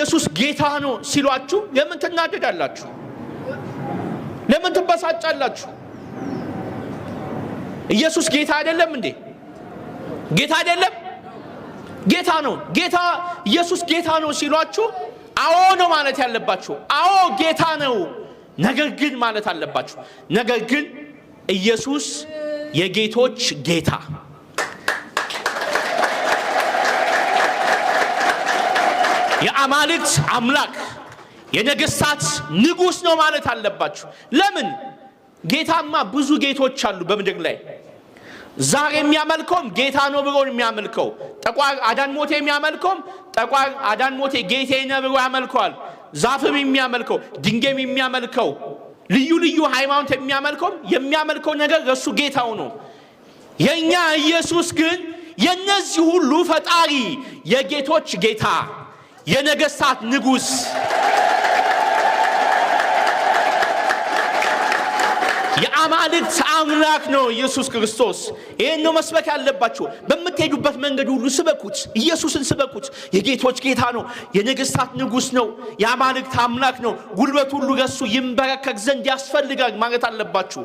ኢየሱስ ጌታ ነው ሲሏችሁ ለምን ትናደዳላችሁ? ለምን ትበሳጫላችሁ? ኢየሱስ ጌታ አይደለም እንዴ? ጌታ አይደለም? ጌታ ነው። ጌታ ኢየሱስ ጌታ ነው ሲሏችሁ አዎ ነው ማለት ያለባችሁ። አዎ ጌታ ነው፣ ነገር ግን ማለት አለባችሁ። ነገር ግን ኢየሱስ የጌቶች ጌታ፣ የአማልክት አምላክ፣ የነገስታት ንጉስ ነው ማለት አለባችሁ። ለምን? ጌታማ ብዙ ጌቶች አሉ በምድር ላይ። ዛሬ የሚያመልከውም ጌታ ነው ብሎ የሚያመልከው፣ ጠቋር አዳን ሞቴ የሚያመልከውም ጠቋር አዳን ሞቴ ጌቴ ነው ብሎ ያመልከዋል። ዛፍም የሚያመልከው፣ ድንጋይም የሚያመልከው፣ ልዩ ልዩ ሃይማኖት የሚያመልከው ነገር እሱ ጌታው ነው። የኛ ኢየሱስ ግን የነዚህ ሁሉ ፈጣሪ፣ የጌቶች ጌታ፣ የነገስታት ንጉስ፣ የአማልክት አምላክ ነው ኢየሱስ ክርስቶስ። ይሄን ነው መስበክ ያለባችሁ። በመትሄዱበት መንገድ ሁሉ ስበኩት፣ ኢየሱስን ስበኩት። የጌቶች ጌታ ነው፣ የነገስታት ንጉስ ነው፣ የአማልክት አምላክ ነው። ጉልበት ሁሉ ለሱ ይንበረከክ ዘንድ ያስፈልጋል ማለት አለባችሁ።